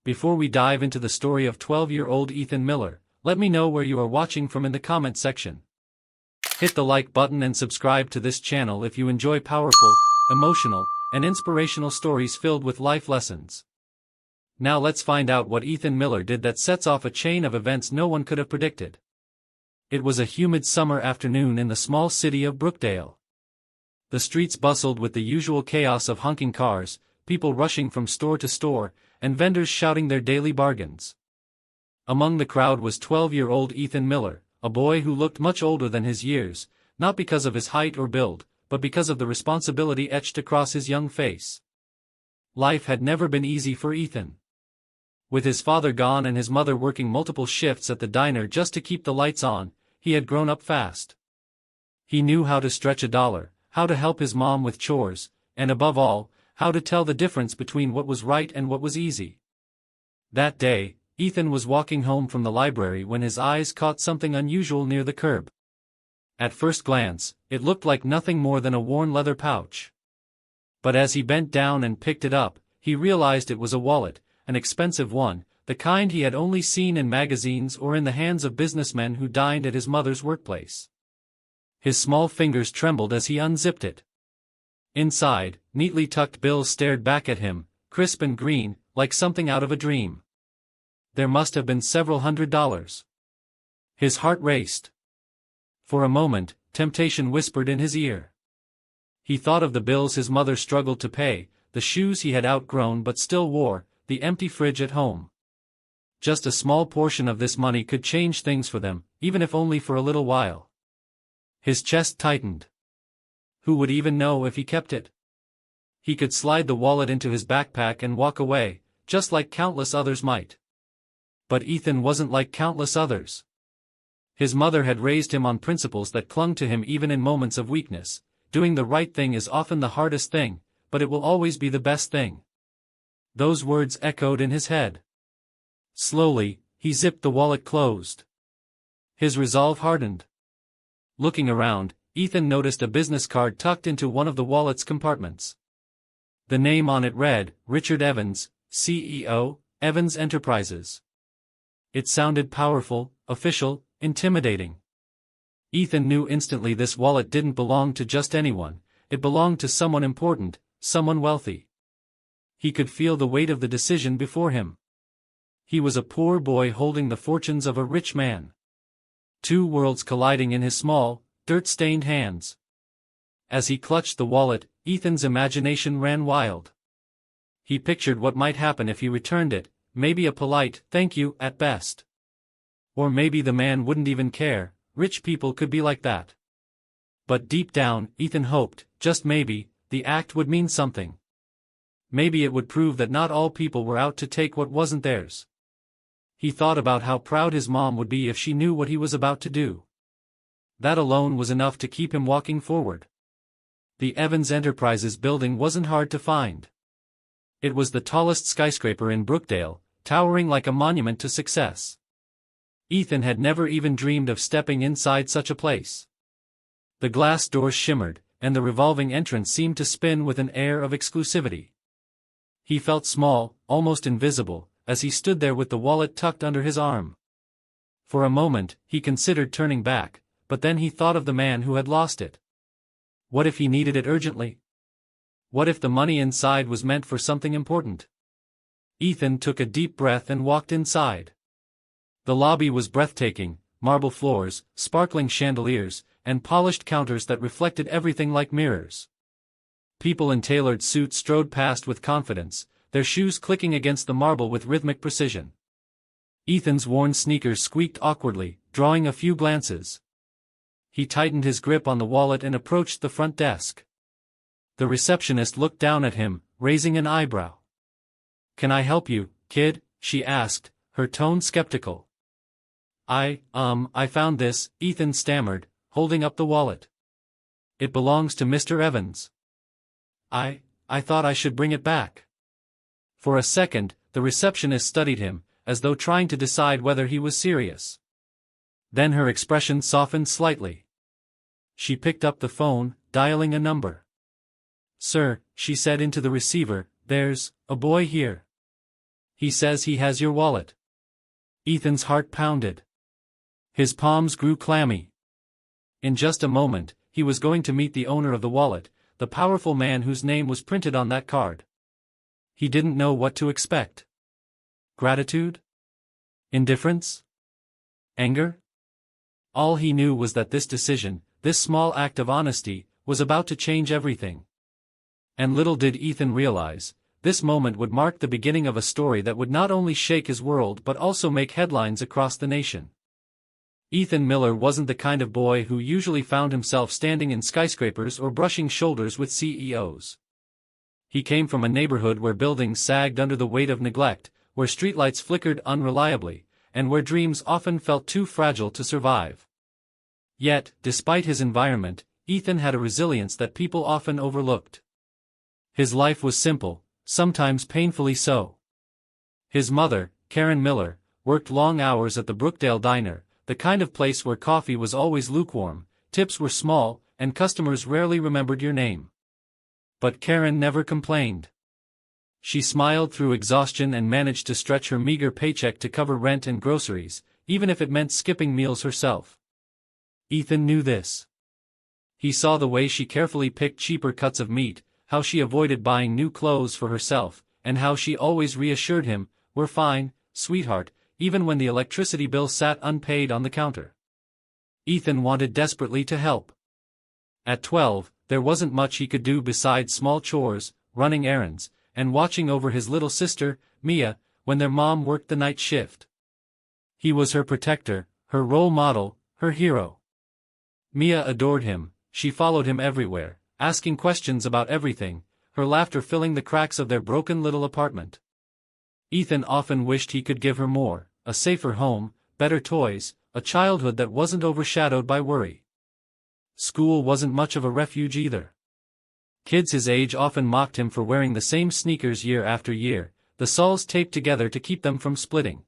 Before we dive into the story of 12-year-old Ethan Miller, let me know where you are watching from in the comment section. Hit the like button and subscribe to this channel if you enjoy powerful, emotional, and inspirational stories filled with life lessons. Now let's find out what Ethan Miller did that sets off a chain of events no one could have predicted. It was a humid summer afternoon in the small city of Brookdale. The streets bustled with the usual chaos of honking cars, people rushing from store to store, and vendors shouting their daily bargains. Among the crowd was 12-year-old Ethan Miller, a boy who looked much older than his years, not because of his height or build, but because of the responsibility etched across his young face. Life had never been easy for Ethan. With his father gone and his mother working multiple shifts at the diner just to keep the lights on, he had grown up fast. He knew how to stretch a dollar, how to help his mom with chores, and above all, how to tell the difference between what was right and what was easy. That day, Ethan was walking home from the library when his eyes caught something unusual near the curb. At first glance, it looked like nothing more than a worn leather pouch. But as he bent down and picked it up, he realized it was a wallet, an expensive one, the kind he had only seen in magazines or in the hands of businessmen who dined at his mother's workplace. His small fingers trembled as he unzipped it. Inside, neatly tucked bills stared back at him, crisp and green, like something out of a dream. There must have been several $100s. His heart raced. For a moment, temptation whispered in his ear. He thought of the bills his mother struggled to pay, the shoes he had outgrown but still wore, the empty fridge at home. Just a small portion of this money could change things for them, even if only for a little while. His chest tightened. Who would even know if he kept it? He could slide the wallet into his backpack and walk away, just like countless others might. But Ethan wasn't like countless others. His mother had raised him on principles that clung to him even in moments of weakness. Doing the right thing is often the hardest thing, but it will always be the best thing. Those words echoed in his head. Slowly, he zipped the wallet closed. His resolve hardened. Looking around, Ethan noticed a business card tucked into one of the wallet's compartments. The name on it read, Richard Evans, CEO, Evans Enterprises. It sounded powerful, official, intimidating. Ethan knew instantly this wallet didn't belong to just anyone, it belonged to someone important, someone wealthy. He could feel the weight of the decision before him. He was a poor boy holding the fortunes of a rich man. Two worlds colliding in his small, dirt-stained hands. As he clutched the wallet, Ethan's imagination ran wild. He pictured what might happen if he returned it, maybe a polite thank you at best. Or maybe the man wouldn't even care, rich people could be like that. But deep down, Ethan hoped, just maybe, the act would mean something. Maybe it would prove that not all people were out to take what wasn't theirs. He thought about how proud his mom would be if she knew what he was about to do. That alone was enough to keep him walking forward. The Evans Enterprises building wasn't hard to find. It was the tallest skyscraper in Brookdale, towering like a monument to success. Ethan had never even dreamed of stepping inside such a place. The glass doors shimmered, and the revolving entrance seemed to spin with an air of exclusivity. He felt small, almost invisible, as he stood there with the wallet tucked under his arm. For a moment, he considered turning back, but then he thought of the man who had lost it. What if he needed it urgently? What if the money inside was meant for something important? Ethan took a deep breath and walked inside. The lobby was breathtaking, marble floors, sparkling chandeliers, and polished counters that reflected everything like mirrors. People in tailored suits strode past with confidence, their shoes clicking against the marble with rhythmic precision. Ethan's worn sneakers squeaked awkwardly, drawing a few glances. He tightened his grip on the wallet and approached the front desk. The receptionist looked down at him, raising an eyebrow. "Can I help you, kid?" she asked, her tone skeptical. I found this," Ethan stammered, holding up the wallet. "It belongs to Mr. Evans." I thought I should bring it back." For a second, the receptionist studied him, as though trying to decide whether he was serious. Then her expression softened slightly. She picked up the phone, dialing a number. "Sir," she said into the receiver, "there's a boy here. He says he has your wallet. Ethan's heart pounded. His palms grew clammy. In just a moment, he was going to meet the owner of the wallet, the powerful man whose name was printed on that card. He didn't know what to expect. Gratitude? Indifference? Anger? All he knew was that this decision, this small act of honesty, was about to change everything. And little did Ethan realize, this moment would mark the beginning of a story that would not only shake his world but also make headlines across the nation. Ethan Miller wasn't the kind of boy who usually found himself standing in skyscrapers or brushing shoulders with CEOs. He came from a neighborhood where buildings sagged under the weight of neglect, where streetlights flickered unreliably, and where dreams often felt too fragile to survive. Yet, despite his environment, Ethan had a resilience that people often overlooked. His life was simple, sometimes painfully so. His mother, Karen Miller, worked long hours at the Brookdale Diner, the kind of place where coffee was always lukewarm, tips were small, and customers rarely remembered your name. But Karen never complained. She smiled through exhaustion and managed to stretch her meager paycheck to cover rent and groceries, even if it meant skipping meals herself. Ethan knew this. He saw the way she carefully picked cheaper cuts of meat, how she avoided buying new clothes for herself, and how she always reassured him, "We're fine, sweetheart," even when the electricity bill sat unpaid on the counter. Ethan wanted desperately to help. At 12, there wasn't much he could do besides small chores, running errands, and watching over his little sister, Mia, when their mom worked the night shift. He was her protector, her role model, her hero. Mia adored him, she followed him everywhere, asking questions about everything, her laughter filling the cracks of their broken little apartment. Ethan often wished he could give her more, a safer home, better toys, a childhood that wasn't overshadowed by worry. School wasn't much of a refuge either. Kids his age often mocked him for wearing the same sneakers year after year, the soles taped together to keep them from splitting.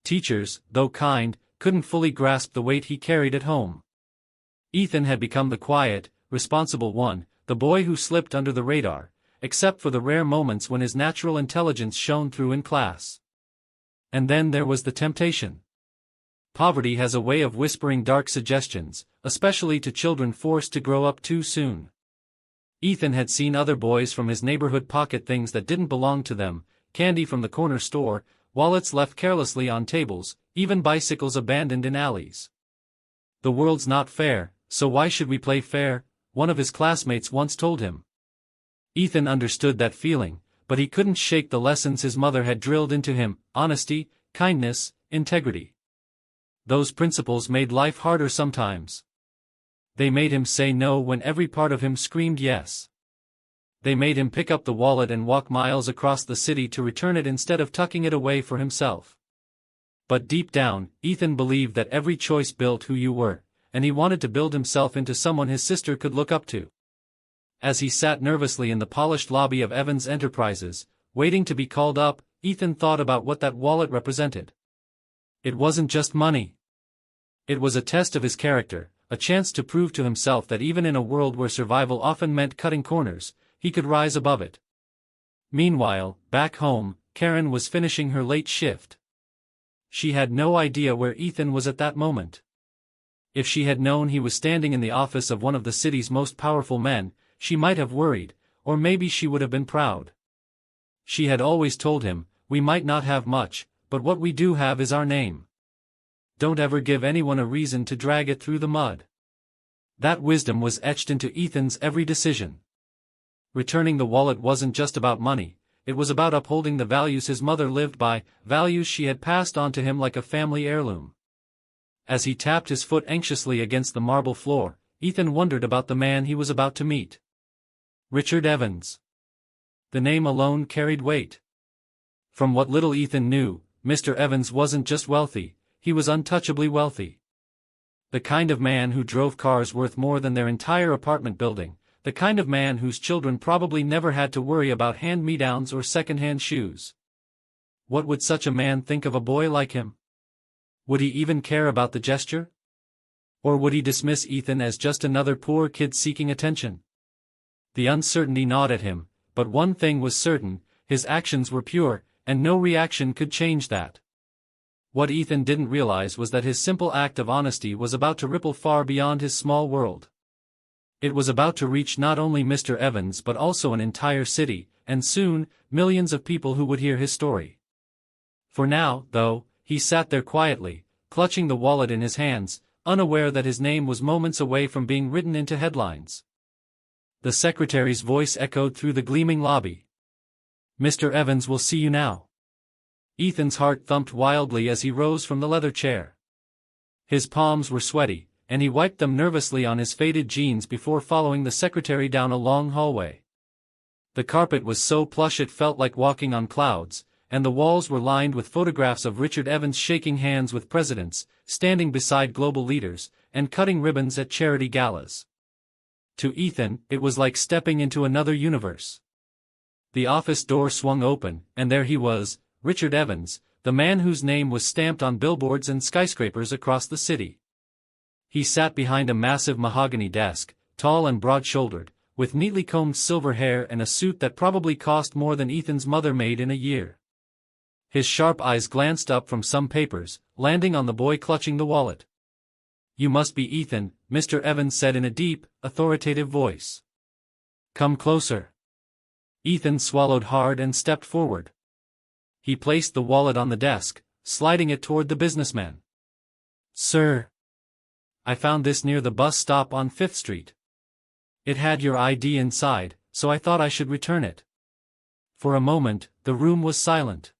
Teachers, though kind, couldn't fully grasp the weight he carried at home. Ethan had become the quiet, responsible one, the boy who slipped under the radar, except for the rare moments when his natural intelligence shone through in class. And then there was the temptation. Poverty has a way of whispering dark suggestions, especially to children forced to grow up too soon. Ethan had seen other boys from his neighborhood pocket things that didn't belong to them, candy from the corner store, wallets left carelessly on tables, even bicycles abandoned in alleys. "The world's not fair, so why should we play fair?" one of his classmates once told him. Ethan understood that feeling, but he couldn't shake the lessons his mother had drilled into him: honesty, kindness, integrity. Those principles made life harder sometimes. They made him say no when every part of him screamed yes. They made him pick up the wallet and walk miles across the city to return it instead of tucking it away for himself. But deep down, Ethan believed that every choice built who you were, and he wanted to build himself into someone his sister could look up to. As he sat nervously in the polished lobby of Evans Enterprises, waiting to be called up, Ethan thought about what that wallet represented. It wasn't just money. It was a test of his character, a chance to prove to himself that even in a world where survival often meant cutting corners, he could rise above it. Meanwhile, back home, Karen was finishing her late shift. She had no idea where Ethan was at that moment. If she had known he was standing in the office of one of the city's most powerful men, she might have worried, or maybe she would have been proud. She had always told him, "We might not have much, but what we do have is our name. Don't ever give anyone a reason to drag it through the mud." That wisdom was etched into Ethan's every decision. Returning the wallet wasn't just about money, it was about upholding the values his mother lived by, values she had passed on to him like a family heirloom. As he tapped his foot anxiously against the marble floor, Ethan wondered about the man he was about to meet. Richard Evans. The name alone carried weight. From what little Ethan knew, Mr. Evans wasn't just wealthy, he was untouchably wealthy. The kind of man who drove cars worth more than their entire apartment building, the kind of man whose children probably never had to worry about hand-me-downs or second-hand shoes. What would such a man think of a boy like him? Would he even care about the gesture? Or would he dismiss Ethan as just another poor kid seeking attention? The uncertainty gnawed at him, but one thing was certain: his actions were pure, and no reaction could change that. What Ethan didn't realize was that his simple act of honesty was about to ripple far beyond his small world. It was about to reach not only Mr. Evans but also an entire city, and soon, millions of people who would hear his story. For now, though, he sat there quietly, clutching the wallet in his hands, unaware that his name was moments away from being written into headlines. The secretary's voice echoed through the gleaming lobby. "Mr. Evans will see you now." Ethan's heart thumped wildly as he rose from the leather chair. His palms were sweaty, and he wiped them nervously on his faded jeans before following the secretary down a long hallway. The carpet was so plush it felt like walking on clouds, and the walls were lined with photographs of Richard Evans shaking hands with presidents, standing beside global leaders, and cutting ribbons at charity galas. To Ethan, it was like stepping into another universe. The office door swung open, and there he was, Richard Evans, the man whose name was stamped on billboards and skyscrapers across the city. He sat behind a massive mahogany desk, tall and broad-shouldered, with neatly combed silver hair and a suit that probably cost more than Ethan's mother made in a year. His sharp eyes glanced up from some papers, landing on the boy clutching the wallet. "You must be Ethan," Mr. Evans said in a deep, authoritative voice. "Come closer." Ethan swallowed hard and stepped forward. He placed the wallet on the desk, sliding it toward the businessman. "Sir, I found this near the bus stop on 5th Street. It had your ID inside, so I thought I should return it." For a moment, the room was silent.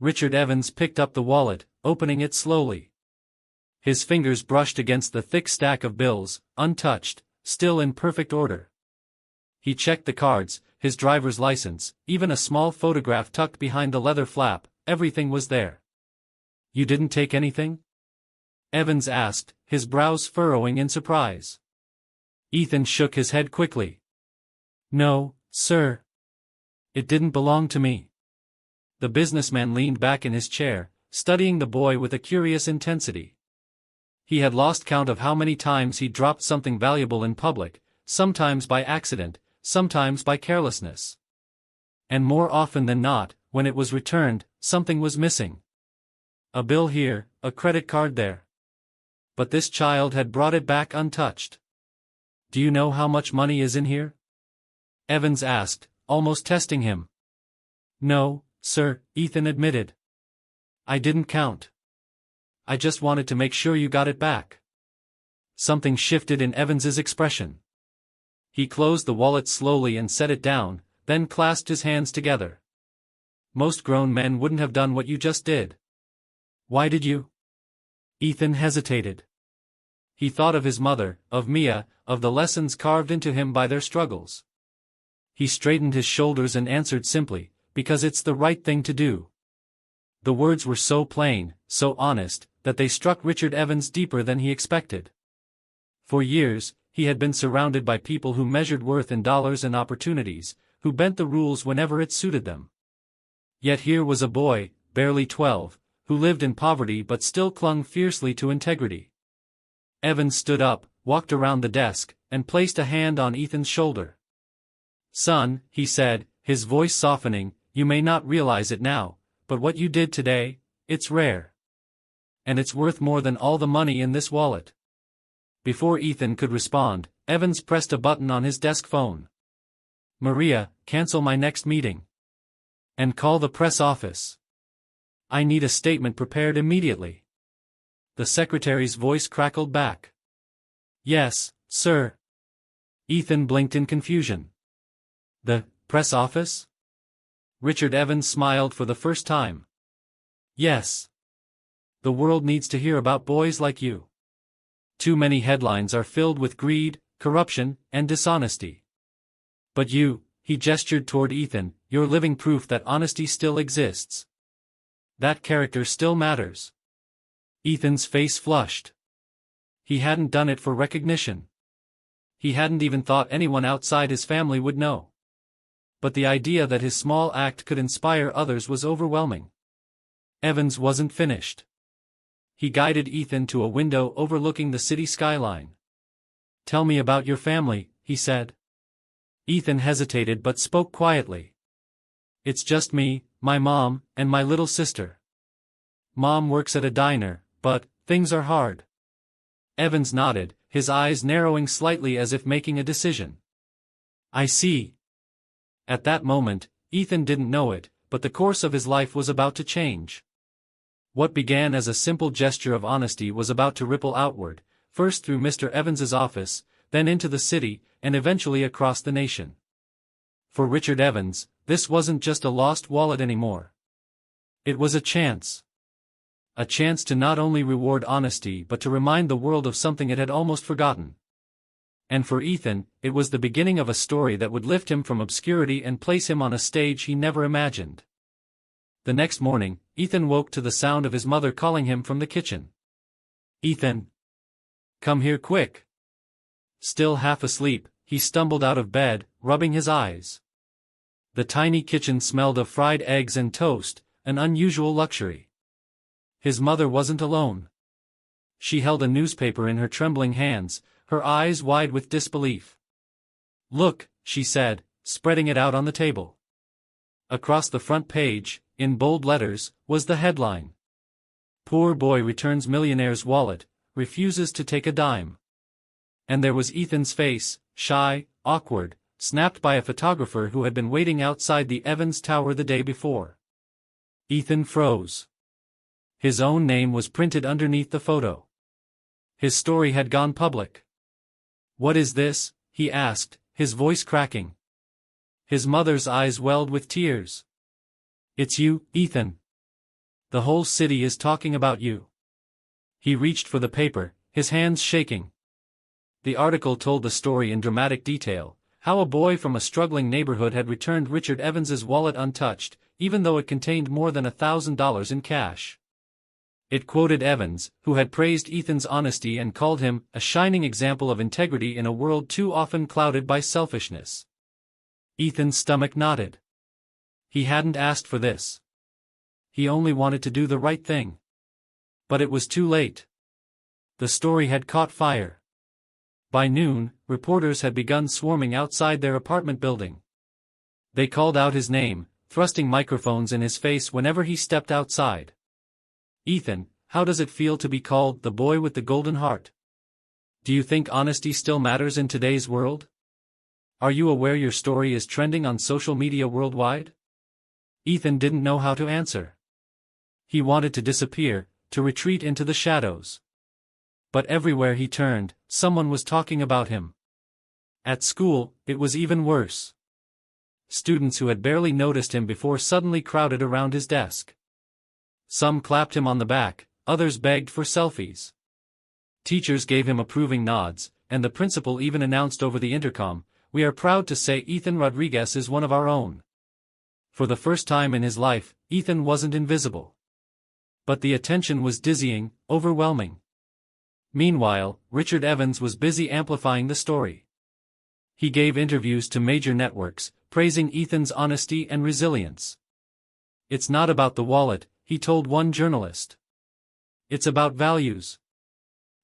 Richard Evans picked up the wallet, opening it slowly. His fingers brushed against the thick stack of bills, untouched, still in perfect order. He checked the cards, his driver's license, even a small photograph tucked behind the leather flap. Everything was there. "You didn't take anything?" Evans asked, his brows furrowing in surprise. Ethan shook his head quickly. "No, sir. It didn't belong to me." The businessman leaned back in his chair, studying the boy with a curious intensity. He had lost count of how many times he dropped something valuable in public, sometimes by accident, sometimes by carelessness. And more often than not, when it was returned, something was missing. A bill here, a credit card there. But this child had brought it back untouched. "Do you know how much money is in here?" Evans asked, almost testing him. "No, sir," Ethan admitted. "I didn't count. I just wanted to make sure you got it back." Something shifted in Evans's expression. He closed the wallet slowly and set it down, then clasped his hands together. "Most grown men wouldn't have done what you just did." "Why did you?" Ethan hesitated. He thought of his mother, of Mia, of the lessons carved into him by their struggles. He straightened his shoulders and answered simply, "Because it's the right thing to do." The words were so plain, so honest, that they struck Richard Evans deeper than he expected. For years, he had been surrounded by people who measured worth in dollars and opportunities, who bent the rules whenever it suited them. Yet here was a boy, barely 12, who lived in poverty but still clung fiercely to integrity. Evans stood up, walked around the desk, and placed a hand on Ethan's shoulder. "Son," he said, his voice softening, "you may not realize it now, but what you did today, it's rare. And it's worth more than all the money in this wallet." Before Ethan could respond, Evans pressed a button on his desk phone. "Maria, cancel my next meeting. And call the press office. I need a statement prepared immediately." The secretary's voice crackled back. "Yes, sir." Ethan blinked in confusion. "The press office?" Richard Evans smiled for the first time. "Yes. The world needs to hear about boys like you. Too many headlines are filled with greed, corruption, and dishonesty. But you," he gestured toward Ethan, "you're living proof that honesty still exists. That character still matters." Ethan's face flushed. He hadn't done it for recognition. He hadn't even thought anyone outside his family would know. But the idea that his small act could inspire others was overwhelming. Evans wasn't finished. He guided Ethan to a window overlooking the city skyline. "Tell me about your family," he said. Ethan hesitated but spoke quietly. It's just me, my mom, and my little sister. Mom works at a diner, but things are hard. Evans nodded, his eyes narrowing slightly as if making a decision. I see. At that moment, Ethan didn't know it, but the course of his life was about to change. What began as a simple gesture of honesty was about to ripple outward, first through Mr. Evans's office, then into the city, and eventually across the nation. For Richard Evans, this wasn't just a lost wallet anymore. It was a chance. A chance to not only reward honesty but to remind the world of something it had almost forgotten. And for Ethan, it was the beginning of a story that would lift him from obscurity and place him on a stage he never imagined. The next morning, Ethan woke to the sound of his mother calling him from the kitchen. Ethan! Come here quick! Still half asleep, he stumbled out of bed, rubbing his eyes. The tiny kitchen smelled of fried eggs and toast, an unusual luxury. His mother wasn't alone. She held a newspaper in her trembling hands, her eyes wide with disbelief. Look, she said, spreading it out on the table. Across the front page, in bold letters, was the headline. Poor boy returns millionaire's wallet, refuses to take a dime. And there was Ethan's face, shy, awkward, snapped by a photographer who had been waiting outside the Evans Tower the day before. Ethan froze. His own name was printed underneath the photo. His story had gone public. What is this? He asked, his voice cracking. His mother's eyes welled with tears. It's you, Ethan. The whole city is talking about you. He reached for the paper, his hands shaking. The article told the story in dramatic detail, how a boy from a struggling neighborhood had returned Richard Evans's wallet untouched, even though it contained more than $1,000 in cash. It quoted Evans, who had praised Ethan's honesty and called him a shining example of integrity in a world too often clouded by selfishness. Ethan's stomach knotted. He hadn't asked for this. He only wanted to do the right thing. But it was too late. The story had caught fire. By noon, reporters had begun swarming outside their apartment building. They called out his name, thrusting microphones in his face whenever he stepped outside. Ethan, how does it feel to be called the boy with the golden heart? Do you think honesty still matters in today's world? Are you aware your story is trending on social media worldwide? Ethan didn't know how to answer. He wanted to disappear, to retreat into the shadows. But everywhere he turned, someone was talking about him. At school, it was even worse. Students who had barely noticed him before suddenly crowded around his desk. Some clapped him on the back, others begged for selfies. Teachers gave him approving nods, and the principal even announced over the intercom, "We are proud to say Ethan Rodriguez is one of our own." For the first time in his life, Ethan wasn't invisible. But the attention was dizzying, overwhelming. Meanwhile, Richard Evans was busy amplifying the story. He gave interviews to major networks, praising Ethan's honesty and resilience. It's not about the wallet, he told one journalist. It's about values.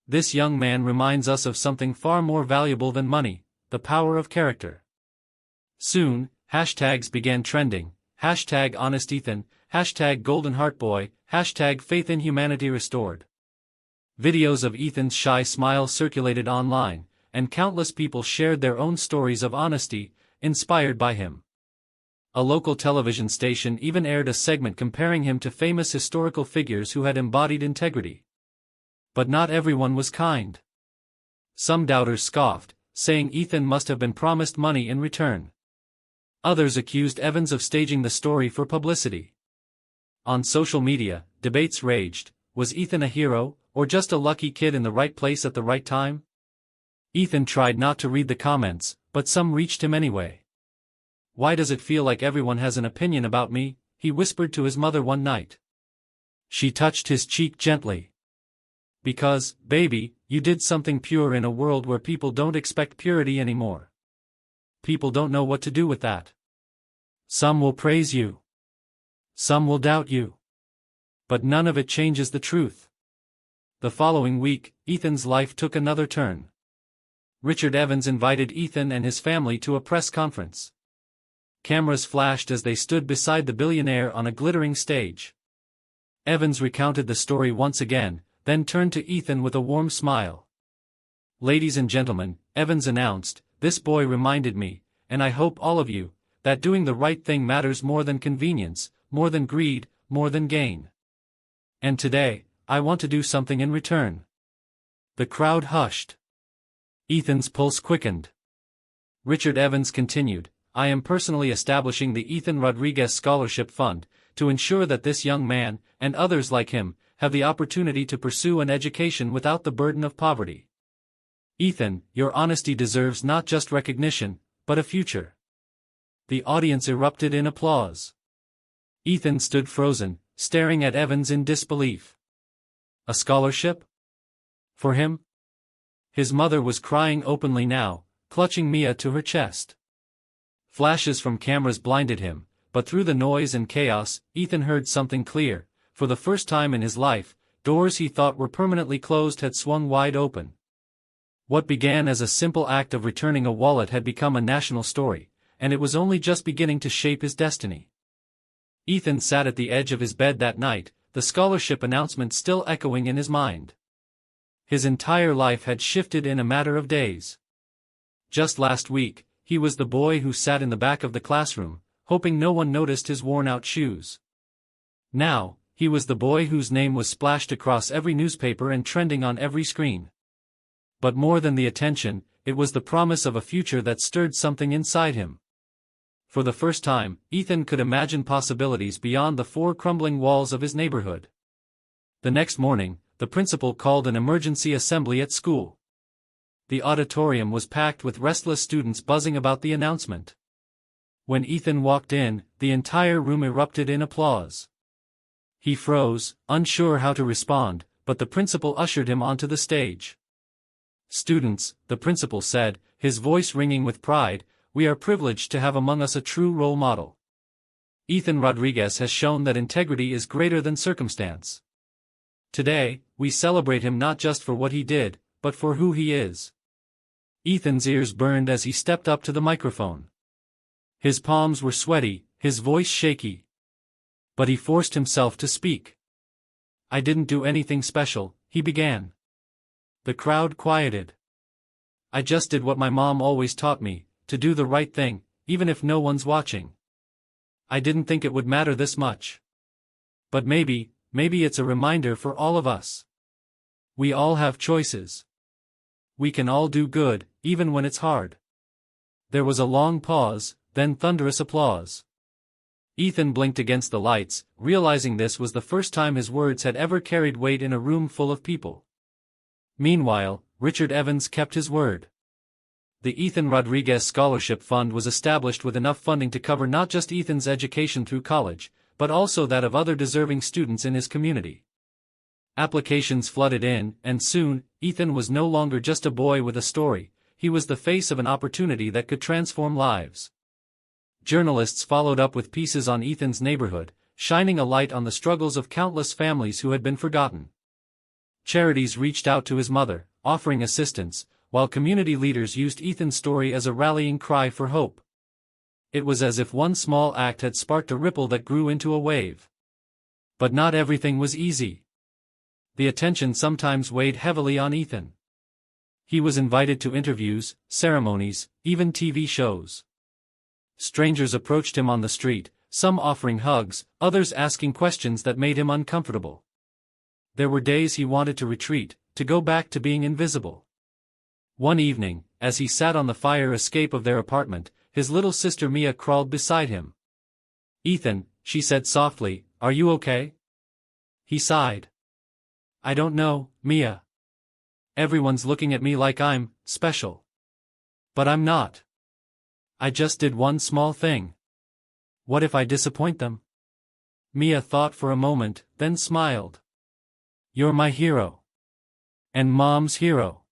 This young man reminds us of something far more valuable than money, the power of character. Soon, hashtags began trending, #HonestEthan, #GoldenHeartBoy, #FaithInHumanityRestored. Videos of Ethan's shy smile circulated online, and countless people shared their own stories of honesty, inspired by him. A local television station even aired a segment comparing him to famous historical figures who had embodied integrity. But not everyone was kind. Some doubters scoffed, saying Ethan must have been promised money in return. Others accused Evans of staging the story for publicity. On social media, debates raged. Was Ethan a hero, or just a lucky kid in the right place at the right time? Ethan tried not to read the comments, but some reached him anyway. "Why does it feel like everyone has an opinion about me?" he whispered to his mother one night. She touched his cheek gently. "Because, baby, you did something pure in a world where people don't expect purity anymore. People don't know what to do with that. Some will praise you. Some will doubt you. But none of it changes the truth." The following week, Ethan's life took another turn. Richard Evans invited Ethan and his family to a press conference. Cameras flashed as they stood beside the billionaire on a glittering stage. Evans recounted the story once again, then turned to Ethan with a warm smile. "Ladies and gentlemen," Evans announced, "this boy reminded me, and I hope all of you, that doing the right thing matters more than convenience, more than greed, more than gain. And today, I want to do something in return." The crowd hushed. Ethan's pulse quickened. Richard Evans continued, "I am personally establishing the Ethan Rodriguez Scholarship Fund, to ensure that this young man, and others like him, have the opportunity to pursue an education without the burden of poverty. Ethan, your honesty deserves not just recognition, but a future." The audience erupted in applause. Ethan stood frozen, staring at Evans in disbelief. A scholarship? For him? His mother was crying openly now, clutching Mia to her chest. Flashes from cameras blinded him, but through the noise and chaos, Ethan heard something clear. For the first time in his life, doors he thought were permanently closed had swung wide open. What began as a simple act of returning a wallet had become a national story, and it was only just beginning to shape his destiny. Ethan sat at the edge of his bed that night, the scholarship announcement still echoing in his mind. His entire life had shifted in a matter of days. Just last week, he was the boy who sat in the back of the classroom, hoping no one noticed his worn-out shoes. Now, he was the boy whose name was splashed across every newspaper and trending on every screen. But more than the attention, it was the promise of a future that stirred something inside him. For the first time, Ethan could imagine possibilities beyond the four crumbling walls of his neighborhood. The next morning, the principal called an emergency assembly at school. The auditorium was packed with restless students buzzing about the announcement. When Ethan walked in, the entire room erupted in applause. He froze, unsure how to respond, but the principal ushered him onto the stage. "Students," the principal said, his voice ringing with pride, "we are privileged to have among us a true role model. Ethan Rodriguez has shown that integrity is greater than circumstance. Today, we celebrate him not just for what he did, but for who he is." Ethan's ears burned as he stepped up to the microphone. His palms were sweaty, his voice shaky. But he forced himself to speak. "I didn't do anything special," he began. The crowd quieted. "I just did what my mom always taught me, to do the right thing, even if no one's watching. I didn't think it would matter this much. But maybe it's a reminder for all of us. We all have choices. We can all do good, even when it's hard." There was a long pause, then thunderous applause. Ethan blinked against the lights, realizing this was the first time his words had ever carried weight in a room full of people. Meanwhile, Richard Evans kept his word. The Ethan Rodriguez Scholarship Fund was established with enough funding to cover not just Ethan's education through college, but also that of other deserving students in his community. Applications flooded in, and soon, Ethan was no longer just a boy with a story, he was the face of an opportunity that could transform lives. Journalists followed up with pieces on Ethan's neighborhood, shining a light on the struggles of countless families who had been forgotten. Charities reached out to his mother, offering assistance, while community leaders used Ethan's story as a rallying cry for hope. It was as if one small act had sparked a ripple that grew into a wave. But not everything was easy. The attention sometimes weighed heavily on Ethan. He was invited to interviews, ceremonies, even TV shows. Strangers approached him on the street, some offering hugs, others asking questions that made him uncomfortable. There were days he wanted to retreat, to go back to being invisible. One evening, as he sat on the fire escape of their apartment, his little sister Mia crawled beside him. "Ethan," she said softly, "are you okay?" He sighed. "I don't know, Mia. Everyone's looking at me like I'm special. But I'm not. I just did one small thing. What if I disappoint them?" Mia thought for a moment, then smiled. "You're my hero. And Mom's hero.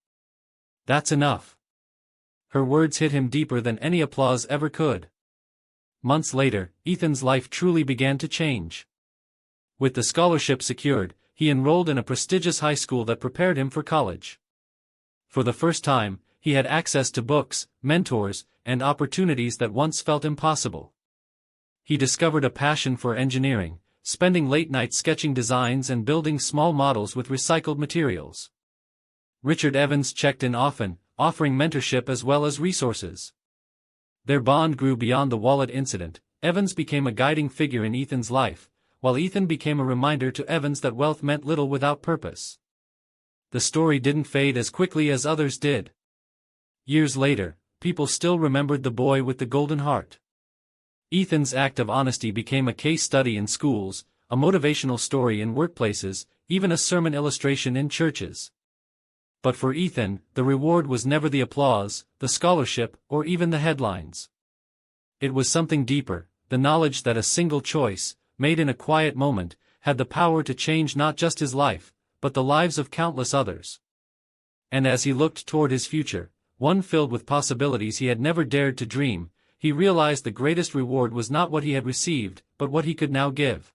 That's enough." Her words hit him deeper than any applause ever could. Months later, Ethan's life truly began to change. With the scholarship secured, he enrolled in a prestigious high school that prepared him for college. For the first time, he had access to books, mentors, and opportunities that once felt impossible. he discovered a passion for engineering, spending late nights sketching designs and building small models with recycled materials. Richard Evans checked in often, offering mentorship as well as resources. Their bond grew beyond the wallet incident. Evans became a guiding figure in Ethan's life, while Ethan became a reminder to Evans that wealth meant little without purpose. The story didn't fade as quickly as others did. Years later, people still remembered the boy with the golden heart. Ethan's act of honesty became a case study in schools, a motivational story in workplaces, even a sermon illustration in churches. But for Ethan, the reward was never the applause, the scholarship, or even the headlines. It was something deeper, the knowledge that a single choice, made in a quiet moment, had the power to change not just his life, but the lives of countless others. And as he looked toward his future, one filled with possibilities he had never dared to dream, he realized the greatest reward was not what he had received, but what he could now give.